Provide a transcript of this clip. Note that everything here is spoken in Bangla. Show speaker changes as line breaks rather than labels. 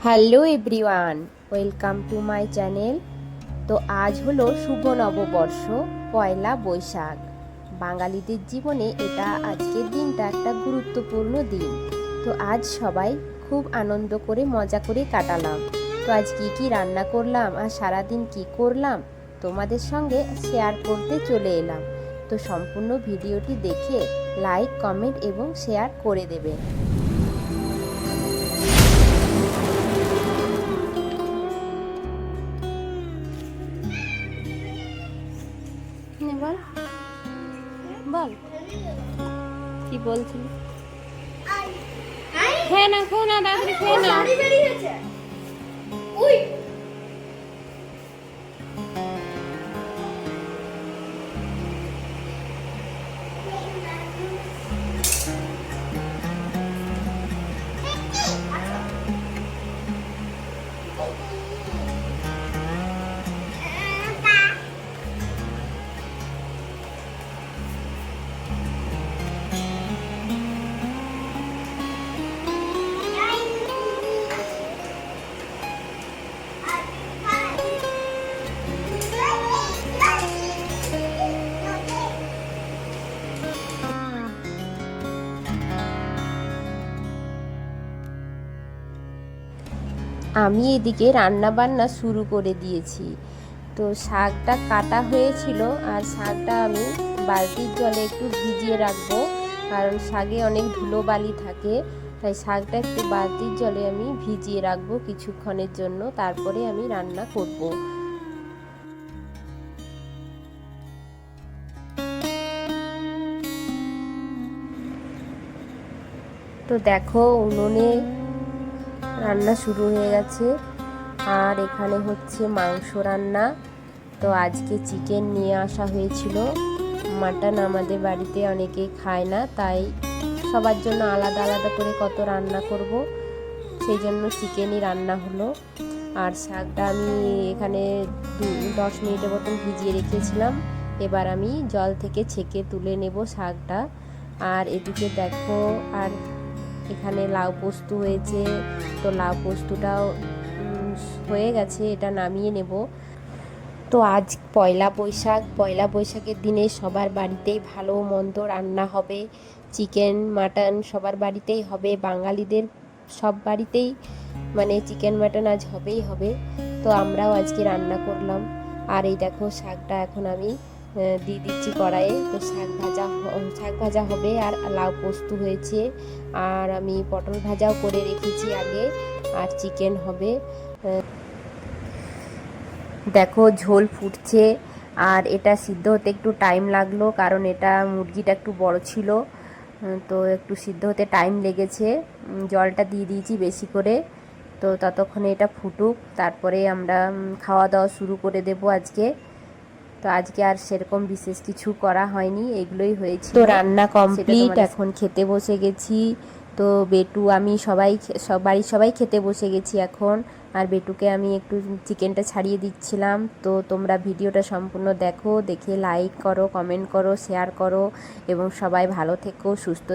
Hello everyone, welcome to my channel. তো আজ হলো শুভ নববর্ষ, পয়লা বৈশাখ। বাঙালিদের জীবনে এটা আজকের দিনটা একটা গুরুত্বপূর্ণ দিন। তো আজ সবাই খুব আনন্দ করে মজা করে কাটালাম। তো আজ কি রান্না করলাম আর সারাদিন কি করলাম তোমাদের সঙ্গে শেয়ার করতে চলে এলাম। তো সম্পূর্ণ ভিডিওটি দেখে লাইক, কমেন্ট এবং শেয়ার করে দেবেন। বল বল কি বলছিলি? খেয়ে না তাড়াতাড়ি খেয়ে না। আমি এদিকে রান্না বান্না শুরু করে দিয়েছি। তো শাকটা কাটা হয়েছিল, আর শাকটা আমি বালতির জলে একটু ভিজিয়ে রাখবো, কারণ শাকে অনেক ধুলোবালি থাকে। তাই শাকটা একটু বালতির জলে আমি ভিজিয়ে রাখবো কিছুক্ষণের জন্য, তারপরে আমি রান্না করব। তো দেখো, উনুনে রান্না শুরু হয়ে গেছে, আর এখানে হচ্ছে মাংস রান্না। তো আজকে চিকেন নিয়ে আসা হয়েছিল। মাটন আমাদের বাড়িতে অনেকেই খায় না, তাই সবার জন্য আলাদা আলাদা করে কত রান্না করব, সেই জন্য চিকেনই রান্না হলো। আর শাকটা আমি এখানে 10 মিনিটের মতন ভিজিয়ে রেখেছিলাম। এবার আমি জল থেকে ছেঁকে তুলে নেব শাকটা। আর এদিকে দেখো, আর এখানে লাউ পোস্ত হয়েছে। তো লাউ পোস্তটাও হয়ে গেছে, এটা নামিয়ে নেব। তো আজ পয়লা বৈশাখের দিনে সবার বাড়িতেই ভালো মন্দ রান্না হবে। চিকেন মাটন সবার বাড়িতেই হবে, বাঙালিদের সব বাড়িতেই মানে চিকেন মাটন আজ হবেই হবে। তো আমরাও আজকে রান্না করলাম। আর এই দেখো, শাকটা এখন আমি দিয়ে দিচ্ছি কড়াইয়ে। তো শাক ভাজা হবে, আর লাউ পোস্ত হয়েছে, আর আমি পটল ভাজাও করে রেখেছি আগে, আর চিকেন হবে। দেখো, ঝোল ফুটছে, আর এটা সিদ্ধ হতে একটু টাইম লাগলো, কারণ এটা মুরগিটা একটু বড় ছিল। তো একটু সিদ্ধ হতে টাইম লেগেছে। জলটা দিয়ে দিয়েছি বেশি করে। তো ততক্ষণে এটা ফুটুক, তারপরে আমরা খাওয়া দাওয়া শুরু করে দেব আজকে। তো আজকে আর সেরকম বিশেষ কিছু করা হয়নি, এগুলোই হয়েছিল। তো রান্না কমপ্লিট, এখন খেতে বসে গেছি। তো বেটু আমি বাড়ির সবাই খেতে বসে গেছি এখন। আর বেটুকে আমি একটু চিকেনটা ছাড়িয়ে দিচ্ছিলাম। তো তোমরা ভিডিওটা সম্পূর্ণ দেখো, দেখে লাইক করো, কমেন্ট করো, শেয়ার করো, এবং সবাই ভালো থেকো, সুস্থ